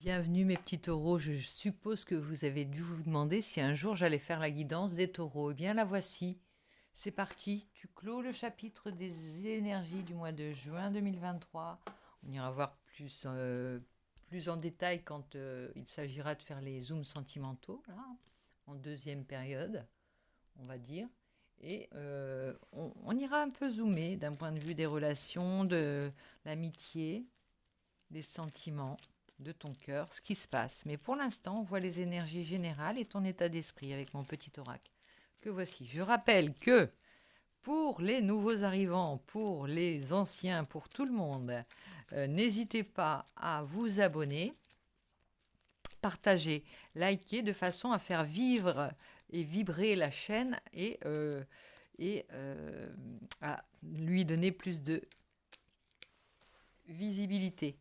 Bienvenue mes petits taureaux, je suppose que vous avez dû vous demander si un jour j'allais faire la guidance des taureaux. Eh bien la voici, c'est parti, tu clôt le chapitre des énergies du mois de juin 2023. On ira voir plus en détail quand il s'agira de faire les zooms sentimentaux, là, en deuxième période, on va dire. Et on ira un peu zoomer d'un point de vue des relations, de l'amitié, des sentiments de ton cœur, ce qui se passe. Mais pour l'instant, on voit les énergies générales et ton état d'esprit avec mon petit oracle que voici. Je rappelle que pour les nouveaux arrivants, pour les anciens, pour tout le monde, n'hésitez pas à vous abonner, partager, liker de façon à faire vivre et vibrer la chaîne et à lui donner plus de visibilité,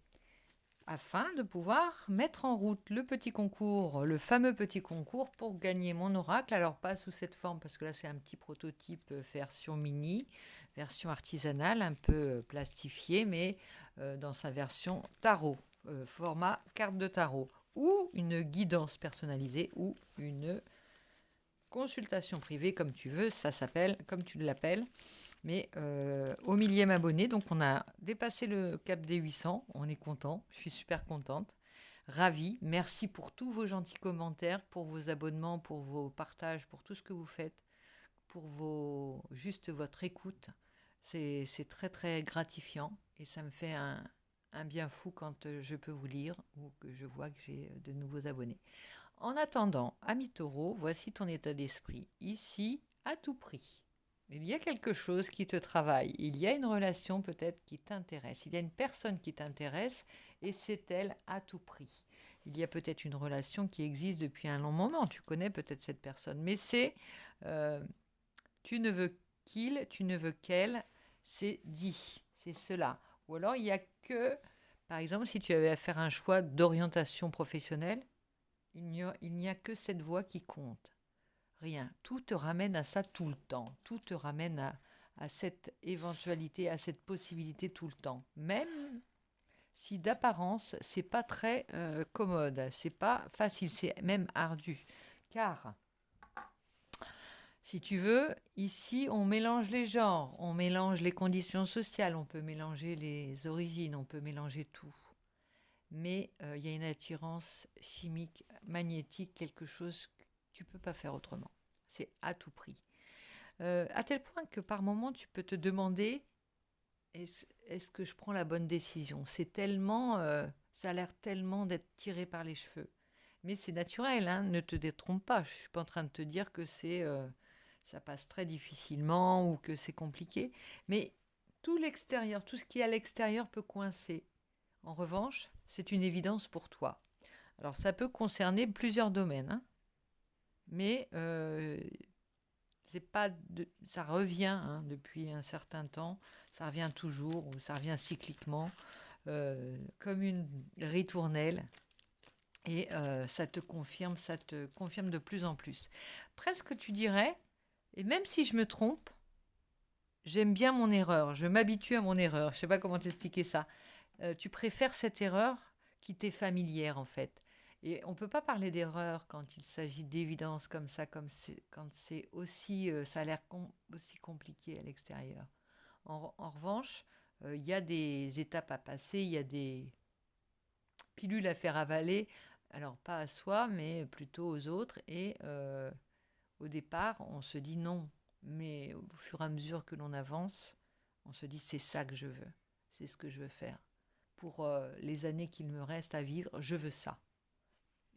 afin de pouvoir mettre en route le petit concours, le fameux petit concours pour gagner mon oracle. Alors pas sous cette forme parce que là c'est un petit prototype version mini, version artisanale, un peu plastifié, mais dans sa version tarot, format carte de tarot, ou une guidance personnalisée, ou une consultation privée comme tu veux, ça s'appelle comme tu l'appelles. Mais au millième abonné, donc on a dépassé le cap des 800, on est content, je suis super contente, ravie. Merci pour tous vos gentils commentaires, pour vos abonnements, pour vos partages, pour tout ce que vous faites, pour juste votre écoute. C'est très très gratifiant et ça me fait un bien fou quand je peux vous lire ou que je vois que j'ai de nouveaux abonnés. En attendant, ami taureau, voici ton état d'esprit, ici à tout prix. Il y a quelque chose qui te travaille, il y a une relation peut-être qui t'intéresse, il y a une personne qui t'intéresse et c'est elle à tout prix. Il y a peut-être une relation qui existe depuis un long moment, tu connais peut-être cette personne, mais euh, tu ne veux qu'il, tu ne veux qu'elle, c'est dit, c'est cela. Ou alors il y a que, par exemple, si tu avais à faire un choix d'orientation professionnelle, il n'y a que cette voix qui compte. Rien. Tout te ramène à ça tout le temps. Tout te ramène à cette éventualité, à cette possibilité tout le temps. Même si d'apparence, c'est pas très commode, c'est pas facile, c'est même ardu. Car, si tu veux, ici, on mélange les genres, on mélange les conditions sociales, on peut mélanger les origines, on peut mélanger tout. Mais il y a une attirance chimique, magnétique, quelque chose que tu ne peux pas faire autrement. C'est à tout prix. À tel point que par moment, tu peux te demander, est-ce que je prends la bonne décision? C'est tellement, ça a l'air tellement d'être tiré par les cheveux. Mais c'est naturel, hein, ne te détrompe pas. Je ne suis pas en train de te dire que ça passe très difficilement ou que c'est compliqué. Mais tout l'extérieur, tout ce qui est à l'extérieur peut coincer. En revanche, c'est une évidence pour toi. Alors ça peut concerner plusieurs domaines, hein, mais c'est pas ça revient, hein, depuis un certain temps, ça revient toujours, ou ça revient cycliquement, comme une ritournelle, et ça te confirme de plus en plus. Presque tu dirais, et même si je me trompe, j'aime bien mon erreur, je m'habitue à mon erreur, je sais pas comment t'expliquer ça. Tu préfères cette erreur qui t'est familière en fait. Et on ne peut pas parler d'erreur quand il s'agit d'évidence comme ça, quand c'est aussi, ça a l'air aussi compliqué à l'extérieur. En revanche, il y a des étapes à passer, il y a des pilules à faire avaler, alors pas à soi, mais plutôt aux autres. Et au départ, on se dit non, mais au fur et à mesure que l'on avance, on se dit c'est ça que je veux, c'est ce que je veux faire. Pour les années qu'il me reste à vivre, je veux ça.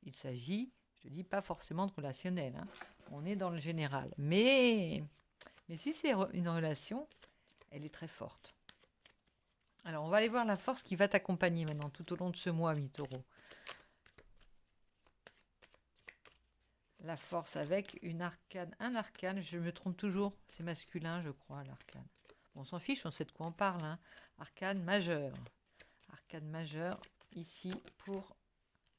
Il s'agit, je te dis, pas forcément de relationnel, hein. On est dans le général. Mais si c'est une relation, elle est très forte. Alors, on va aller voir la force qui va t'accompagner maintenant tout au long de ce mois, mi-taureau. La force avec un arcane, je me trompe toujours, c'est masculin, je crois, l'arcane. Bon, on s'en fiche, on sait de quoi on parle, hein. Arcane majeur. Arcane majeur, ici, pour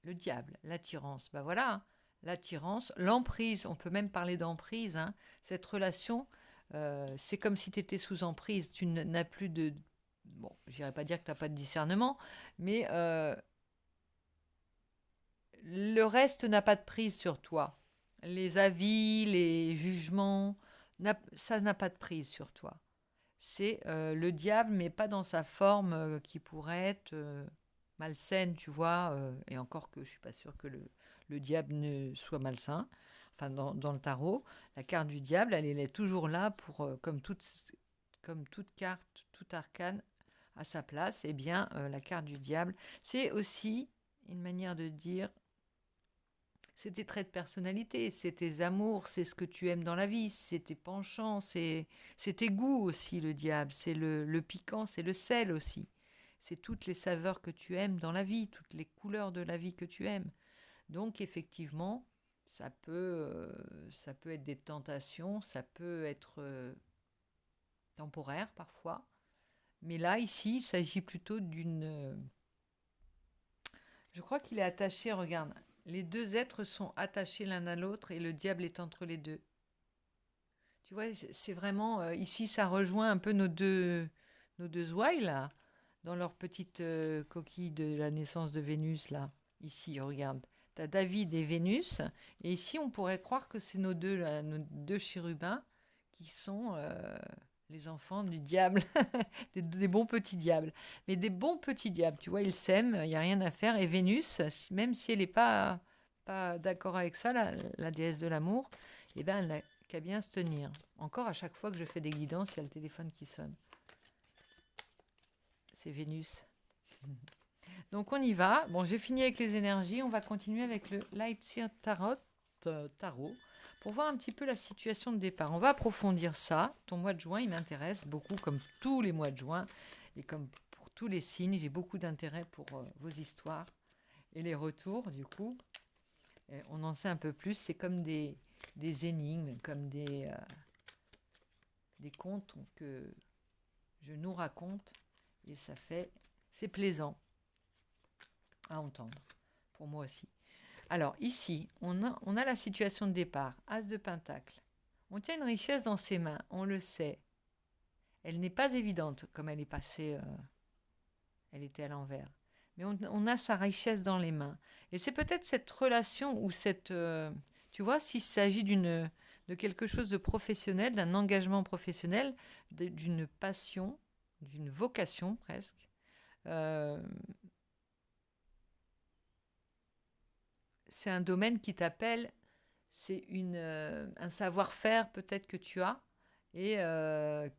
le diable, l'attirance. Ben voilà, hein, l'attirance, l'emprise, on peut même parler d'emprise, hein. Cette relation, c'est comme si tu étais sous emprise, tu n'as plus de... Bon, j'irais pas dire que tu n'as pas de discernement, mais le reste n'a pas de prise sur toi. Les avis, les jugements, ça n'a pas de prise sur toi. C'est le diable, mais pas dans sa forme qui pourrait être malsaine, tu vois. Et encore que je suis pas sûre que le diable ne soit malsain. Enfin, dans le tarot, la carte du diable, elle est toujours là pour, comme toute carte, tout arcane à sa place. Eh bien, la carte du diable, c'est aussi une manière de dire, c'est tes traits de personnalité, c'est tes amours, c'est ce que tu aimes dans la vie, c'est tes penchants, c'est tes goûts aussi, le diable. C'est le piquant, c'est le sel aussi. C'est toutes les saveurs que tu aimes dans la vie, toutes les couleurs de la vie que tu aimes. Donc effectivement, ça peut être des tentations, ça peut être temporaire parfois. Mais là, ici, il s'agit plutôt d'une... je crois qu'il est attaché, regarde. Les deux êtres sont attachés l'un à l'autre et le diable est entre les deux. Tu vois, c'est vraiment... ici, ça rejoint un peu nos deux ouailles, là, dans leur petite coquille de la naissance de Vénus, là. Ici, regarde. Tu as David et Vénus. Et ici, on pourrait croire que c'est nos deux, là, nos deux chérubins qui sont les enfants du diable. Des bons petits diables. Mais des bons petits diables, tu vois, ils s'aiment, il n'y a rien à faire. Et Vénus, même si elle n'est pas d'accord avec ça, la déesse de l'amour, eh ben, elle n'a qu'à bien se tenir. Encore à chaque fois que je fais des guidances, il y a le téléphone qui sonne. C'est Vénus. Donc on y va. Bon, j'ai fini avec les énergies. On va continuer avec le Lightseer Tarot pour voir un petit peu la situation de départ. On va approfondir ça. Ton mois de juin, il m'intéresse beaucoup, comme tous les mois de juin et comme pour tous les signes. J'ai beaucoup d'intérêt pour vos histoires et les retours. Du coup, on en sait un peu plus. C'est comme des énigmes, comme des contes que je nous raconte et c'est plaisant à entendre, pour moi aussi. Alors ici, on a la situation de départ, As de Pentacle. On tient une richesse dans ses mains, on le sait. Elle n'est pas évidente comme elle est passée, elle était à l'envers. Mais on a sa richesse dans les mains. Et c'est peut-être cette relation ou tu vois, s'il s'agit de quelque chose de professionnel, d'un engagement professionnel, d'une passion, d'une vocation presque, euh, c'est un domaine qui t'appelle, c'est un savoir-faire peut-être que tu as et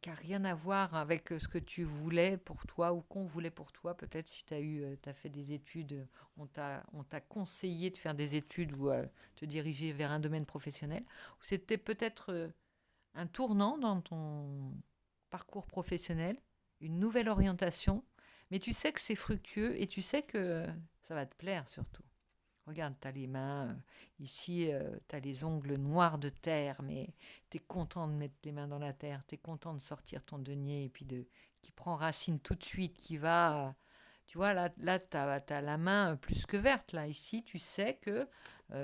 qui n'a rien à voir avec ce que tu voulais pour toi ou qu'on voulait pour toi. Peut-être si tu as fait des études, on t'a conseillé de faire des études ou te diriger vers un domaine professionnel. Ou c'était peut-être un tournant dans ton parcours professionnel, une nouvelle orientation. Mais tu sais que c'est fructueux et tu sais que ça va te plaire surtout. Regarde, tu as les mains, ici, tu as les ongles noirs de terre, mais tu es content de mettre les mains dans la terre, tu es content de sortir ton denier et puis qui prend racine tout de suite, qui va... Tu vois, là tu as la main plus que verte. Là, ici, tu sais que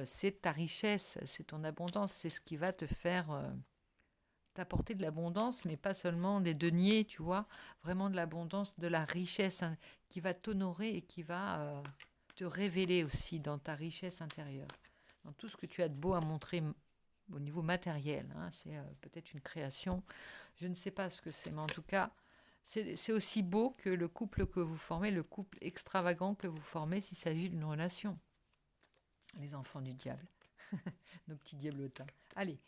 c'est ta richesse, c'est ton abondance, c'est ce qui va te faire t'apporter de l'abondance, mais pas seulement des deniers, tu vois, vraiment de l'abondance, de la richesse hein, qui va t'honorer et qui va... te révéler aussi dans ta richesse intérieure, dans tout ce que tu as de beau à montrer au niveau matériel. Hein. C'est peut-être une création, je ne sais pas ce que c'est, mais en tout cas, c'est aussi beau que le couple que vous formez, le couple extravagant que vous formez s'il s'agit d'une relation. Les enfants du diable, nos petits diablotins. Allez,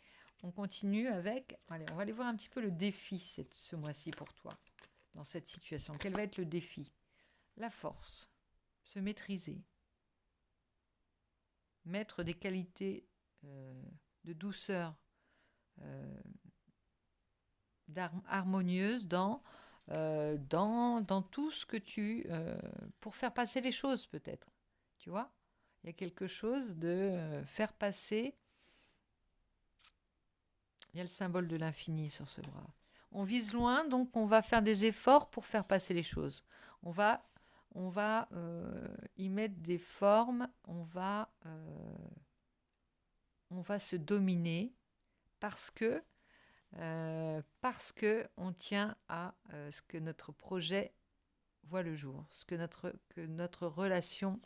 on continue avec... Allez, on va aller voir un petit peu le défi ce mois-ci pour toi, dans cette situation. Quel va être le défi? La force. Se maîtriser, mettre des qualités de douceur, harmonieuses dans tout ce que pour faire passer les choses peut-être. Tu vois, il y a quelque chose de faire passer. Il y a le symbole de l'infini sur ce bras. On vise loin, donc on va faire des efforts pour faire passer les choses. On va y mettre des formes, on va se dominer parce que on tient à ce que notre projet voit le jour, que notre relation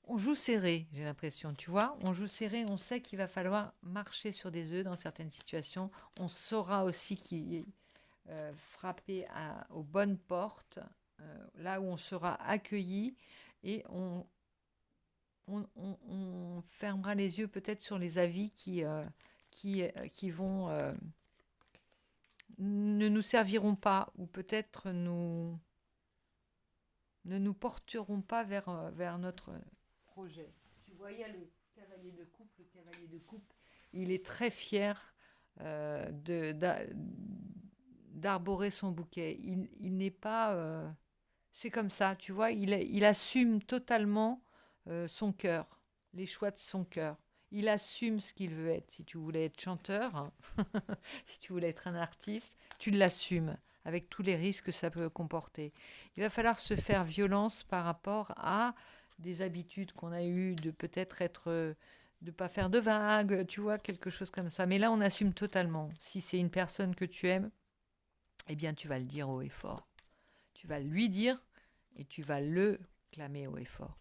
On joue serré, j'ai l'impression, tu vois. On joue serré, on sait qu'il va falloir marcher sur des œufs dans certaines situations. On saura aussi frapper aux bonnes portes, là où on sera accueilli, et on fermera les yeux peut-être sur les avis qui vont ne nous serviront pas, ou peut-être ne nous porteront pas vers notre projet. Tu vois, il y a le cavalier de coupe. Le cavalier de coupe, il est très fier d'arborer son bouquet. Il n'est pas... c'est comme ça, tu vois, il assume totalement son cœur, les choix de son cœur. Il assume ce qu'il veut être. Si tu voulais être chanteur, hein, si tu voulais être un artiste, tu l'assumes avec tous les risques que ça peut comporter. Il va falloir se faire violence par rapport à des habitudes qu'on a eues de peut-être de pas faire de vagues, tu vois, quelque chose comme ça. Mais là, on assume totalement. Si c'est une personne que tu aimes, eh bien, tu vas le dire haut et fort. Tu vas lui dire et tu vas le clamer haut et fort.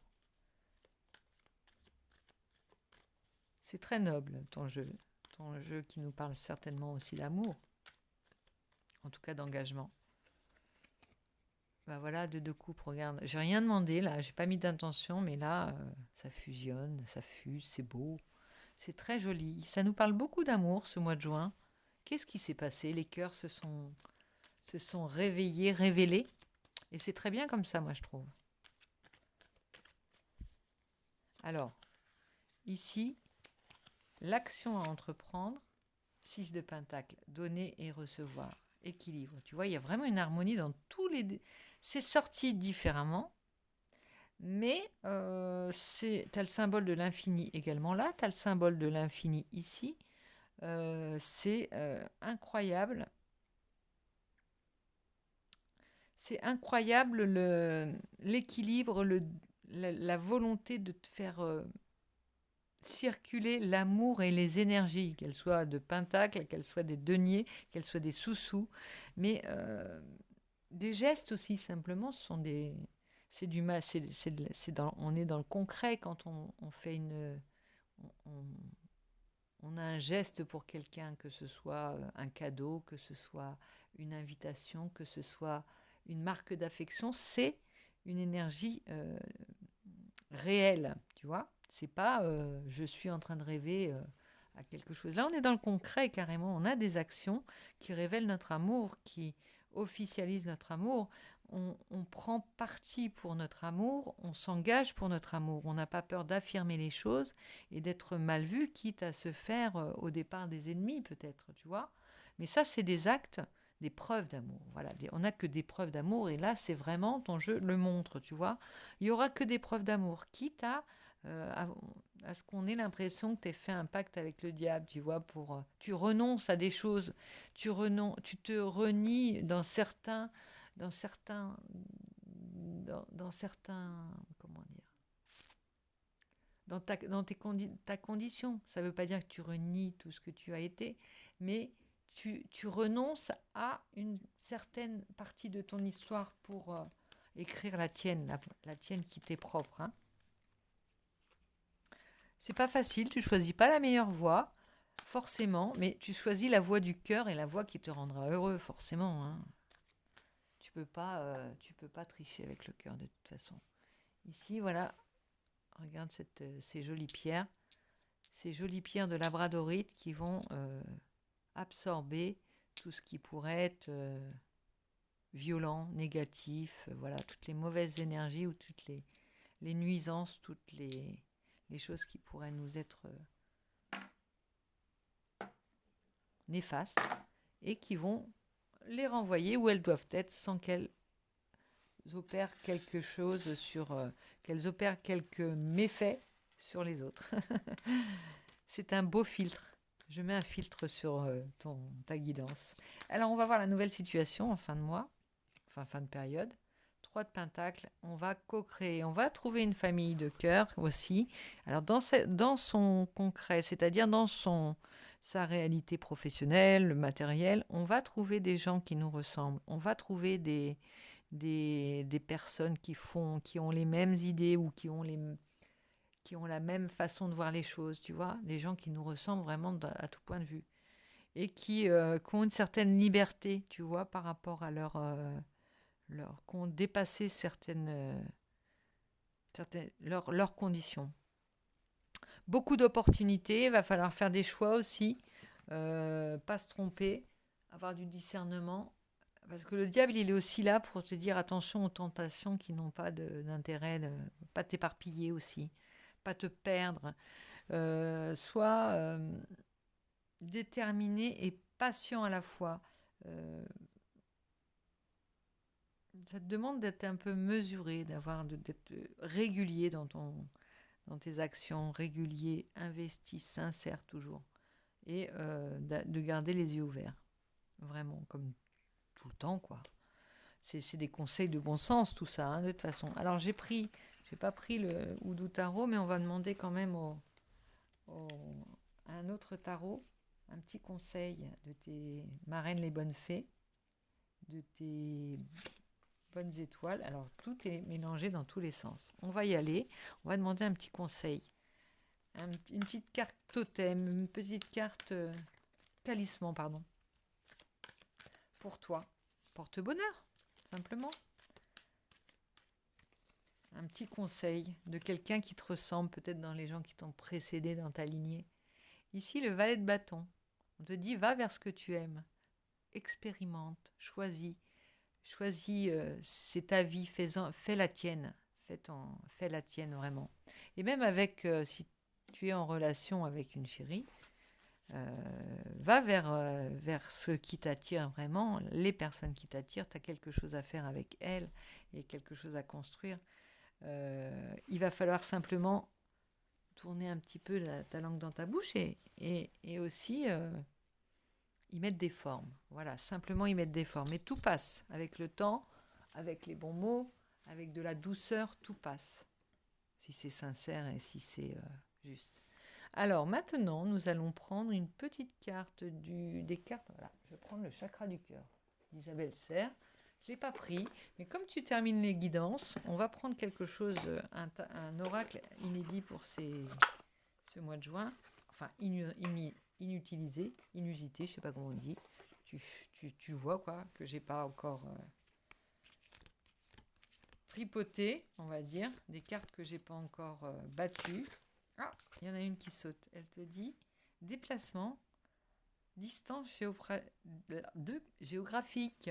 C'est très noble, ton jeu qui nous parle certainement aussi d'amour, en tout cas d'engagement. Ben voilà, deux coupes, regarde. J'ai rien demandé là, j'ai pas mis d'intention, mais là, ça fusionne, ça fuse, c'est beau. C'est très joli. Ça nous parle beaucoup d'amour ce mois de juin. Qu'est-ce qui s'est passé? Les cœurs se sont réveillés, révélés. Et c'est très bien comme ça, moi, je trouve. Alors, ici, l'action à entreprendre, 6 de pentacle, donner et recevoir, équilibre. Tu vois, il y a vraiment une harmonie dans tous les... C'est sorti différemment, mais tu as le symbole de l'infini également là, tu as le symbole de l'infini ici. C'est incroyable. C'est incroyable l'équilibre, la volonté de te faire circuler l'amour et les énergies, qu'elles soient de pentacle, qu'elles soient des deniers, qu'elles soient des sous-sous, mais des gestes aussi simplement. Ce sont des, c'est du on est dans le concret quand on fait on, on a un geste pour quelqu'un, que ce soit un cadeau, que ce soit une invitation, que ce soit une marque d'affection, c'est une énergie réelle, tu vois. C'est pas je suis en train de rêver à quelque chose. Là, on est dans le concret carrément. On a des actions qui révèlent notre amour, qui officialisent notre amour. On prend parti pour notre amour, on s'engage pour notre amour. On n'a pas peur d'affirmer les choses et d'être mal vu, quitte à se faire au départ des ennemis peut-être, tu vois. Mais ça, c'est des actes, des preuves d'amour. Voilà, on n'a que des preuves d'amour et là, c'est vraiment, ton jeu le montre, tu vois. Il n'y aura que des preuves d'amour, quitte à ce qu'on ait l'impression que tu aies fait un pacte avec le diable, tu vois, tu renonces à des choses, tu te renies dans certains, dans certains, comment dire, ta condition. Ça ne veut pas dire que tu renies tout ce que tu as été, mais tu renonces à une certaine partie de ton histoire pour écrire la tienne, la tienne qui t'est propre. Hein. C'est pas facile, tu choisis pas la meilleure voie, forcément, mais tu choisis la voie du cœur et la voie qui te rendra heureux, forcément. Hein. Tu peux pas tricher avec le cœur de toute façon. Ici, voilà, regarde ces jolies pierres de labradorite qui vont absorber tout ce qui pourrait être violent, négatif, voilà, toutes les mauvaises énergies ou toutes les nuisances, toutes les choses qui pourraient nous être néfastes et qui vont les renvoyer où elles doivent être sans qu'elles opèrent quelque chose qu'elles opèrent quelques méfaits sur les autres. C'est un beau filtre. Je mets un filtre sur ta guidance. Alors, on va voir la nouvelle situation en fin de mois, enfin fin de période. 3 de pentacle, on va co-créer, on va trouver une famille de cœur aussi. Alors, dans son concret, c'est-à-dire dans sa réalité professionnelle, matérielle, on va trouver des gens qui nous ressemblent. On va trouver des personnes qui ont les mêmes idées ou qui ont qui ont la même façon de voir les choses, tu vois, des gens qui nous ressemblent vraiment à tout point de vue et qui ont une certaine liberté, tu vois, par rapport à qui ont dépassé leurs conditions. Beaucoup d'opportunités, il va falloir faire des choix aussi, pas se tromper, avoir du discernement. Parce que le diable, il est aussi là pour te dire attention aux tentations qui n'ont pas d'intérêt, pas t'éparpiller aussi, pas te perdre. Sois déterminé et patient à la fois. Euh, Ça te demande d'être un peu mesuré, d'être régulier dans tes actions, régulier, investi, sincère toujours. Et de garder les yeux ouverts. Vraiment, comme tout le temps, quoi. C'est des conseils de bon sens, tout ça, hein, de toute façon. Alors, j'ai pas pris le Houdou Tarot, mais on va demander quand même au- à un autre tarot un petit conseil de tes marraines les bonnes fées, de tes bonnes étoiles. Alors, tout est mélangé dans tous les sens. On va y aller. On va demander un petit conseil. Une petite carte totem, une petite carte talisman, pardon. Pour toi. Porte-bonheur, simplement. Un petit conseil de quelqu'un qui te ressemble, peut-être dans les gens qui t'ont précédé dans ta lignée. Ici, le valet de bâton. On te dit, va vers ce que tu aimes. Expérimente, choisis. Choisis, c'est ta vie, fais la tienne. Fais la tienne vraiment. Et même si tu es en relation avec une chérie, va vers ce qui t'attire vraiment, les personnes qui t'attirent, tu as quelque chose à faire avec elles et quelque chose à construire. Il va falloir simplement tourner un petit peu ta langue dans ta bouche et aussi y mettre des formes. Voilà, simplement y mettre des formes. Et tout passe avec le temps, avec les bons mots, avec de la douceur, tout passe. Si c'est sincère et si c'est juste. Alors maintenant, nous allons prendre une petite carte des cartes. Voilà, je vais prendre le chakra du cœur d'Isabelle Serre. Je ne l'ai pas pris, mais comme tu termines les guidances, on va prendre quelque chose, un oracle inédit pour ce mois de juin. Enfin, inutilisé, inusité, je ne sais pas comment on dit. Tu vois quoi, que j'ai pas encore tripoté, on va dire, des cartes que j'ai pas encore battues. Ah, il y en a une qui saute. Elle te dit déplacement, distance géographique.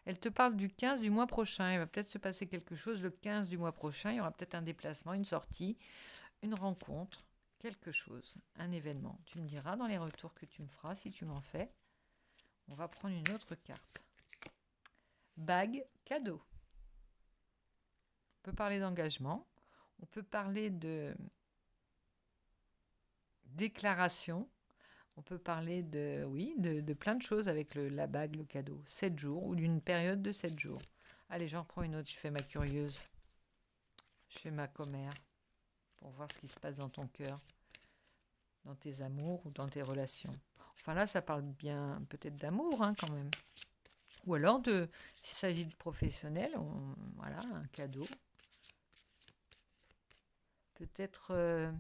Elle te parle du 15 du mois prochain. Il va peut-être se passer quelque chose le 15 du mois prochain. Il y aura peut-être un déplacement, une sortie, une rencontre, quelque chose, un événement. Tu me diras dans les retours que tu me feras si tu m'en fais. On va prendre une autre carte. Bague, cadeau. On peut parler d'engagement. On peut parler de déclaration. On peut parler de plein de choses avec la bague, le cadeau. 7 jours ou d'une période de 7 jours. Allez, j'en reprends une autre. Je fais ma curieuse. Je fais ma commère pour voir ce qui se passe dans ton cœur, dans tes amours ou dans tes relations. Enfin là, ça parle bien peut-être d'amour hein, quand même. Ou alors, s'il s'agit de professionnels, voilà, un cadeau. Peut-être,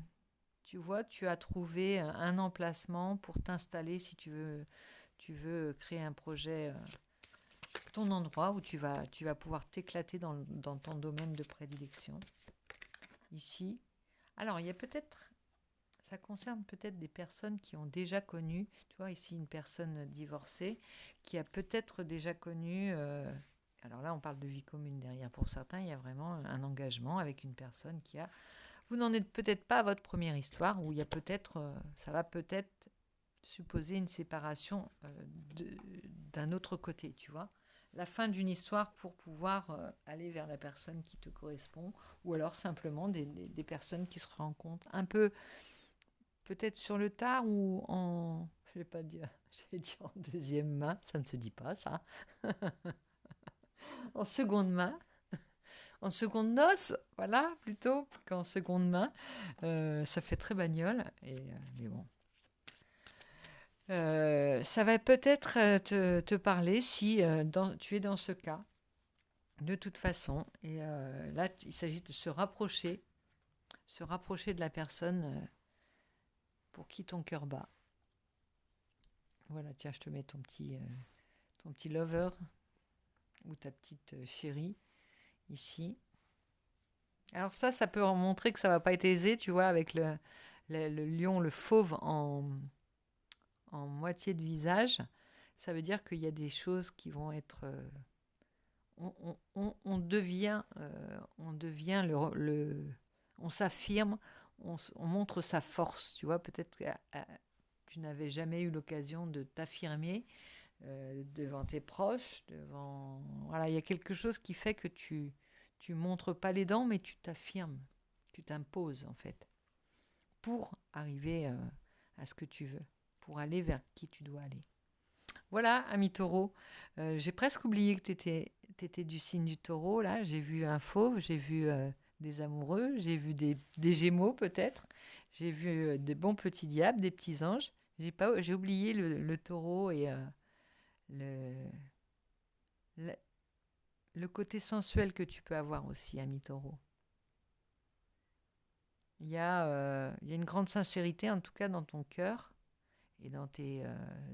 tu vois, tu as trouvé un emplacement pour t'installer si tu veux créer un projet, ton endroit où tu vas pouvoir t'éclater dans ton domaine de prédilection. Ici. Alors, il y a peut-être, ça concerne peut-être des personnes qui ont déjà connu, tu vois, ici une personne divorcée qui a peut-être déjà connu, alors là on parle de vie commune derrière, pour certains il y a vraiment un engagement avec une personne vous n'en êtes peut-être pas à votre première histoire, où il y a peut-être, ça va peut-être supposer une séparation d'un autre côté, tu vois. La fin d'une histoire pour pouvoir aller vers la personne qui te correspond, ou alors simplement des personnes qui se rencontrent un peu peut-être sur le tard ou je vais pas dire, j'allais dire en deuxième main, ça ne se dit pas ça, en seconde main, en seconde noce, voilà, plutôt qu'en seconde main. Ça fait très bagnole, mais bon. Ça va peut-être te parler si tu es dans ce cas, de toute façon. Et là, il s'agit de se rapprocher se rapprocher de la personne pour qui ton cœur bat. Voilà, tiens, je te mets ton petit lover ou ta petite chérie ici. Alors ça peut en montrer que ça va pas être aisé, tu vois, avec le lion, le fauve en moitié de visage. Ça veut dire qu'il y a des choses qui vont être... on devient, on s'affirme, on montre sa force. Tu vois, peut-être que tu n'avais jamais eu l'occasion de t'affirmer devant tes proches, voilà, il y a quelque chose qui fait que tu montres pas les dents, mais tu t'affirmes, tu t'imposes en fait, pour arriver à ce que tu veux, pour aller vers qui tu dois aller. Voilà, ami taureau, j'ai presque oublié que t'étais du signe du taureau, là, j'ai vu un fauve, j'ai vu des amoureux, j'ai vu des gémeaux peut-être, j'ai vu des bons petits diables, des petits anges, j'ai oublié le taureau et le, le, le côté sensuel que tu peux avoir aussi, ami taureau. Il y a une grande sincérité, en tout cas dans ton cœur et dans tes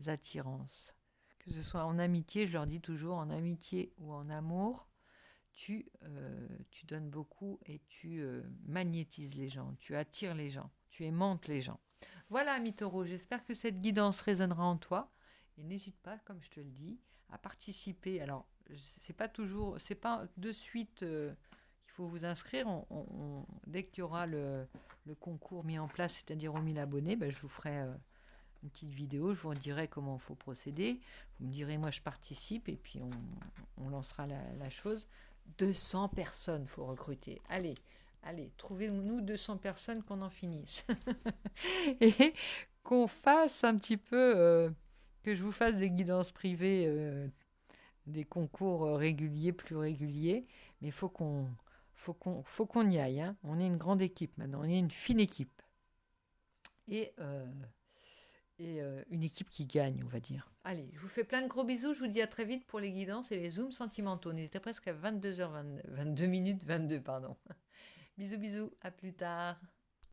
attirances. Que ce soit en amitié, je leur dis toujours, en amitié ou en amour, tu donnes beaucoup et tu magnétises les gens, tu attires les gens, tu aimantes les gens. Voilà, ami taureau, j'espère que cette guidance résonnera en toi. Et n'hésite pas, comme je te le dis, à participer. Alors, c'est pas de suite qu'il faut vous inscrire. Dès qu'il y aura le concours mis en place, c'est-à-dire aux 1000 abonnés, ben, je vous ferai une petite vidéo, je vous dirai comment il faut procéder. Vous me direz, moi je participe, et puis on lancera la chose. 200 personnes, faut recruter. Allez, trouvez-nous 200 personnes qu'on en finisse. Et qu'on fasse un petit peu, que je vous fasse des guidances privées, des concours réguliers, plus réguliers. Mais il faut qu'on y aille. Hein. On est une grande équipe maintenant, on est une fine équipe. Et une équipe qui gagne, on va dire. Allez, je vous fais plein de gros bisous. Je vous dis à très vite pour les guidances et les zooms sentimentaux. On était presque à 22h22 minutes 22, pardon. Bisous, bisous. À plus tard.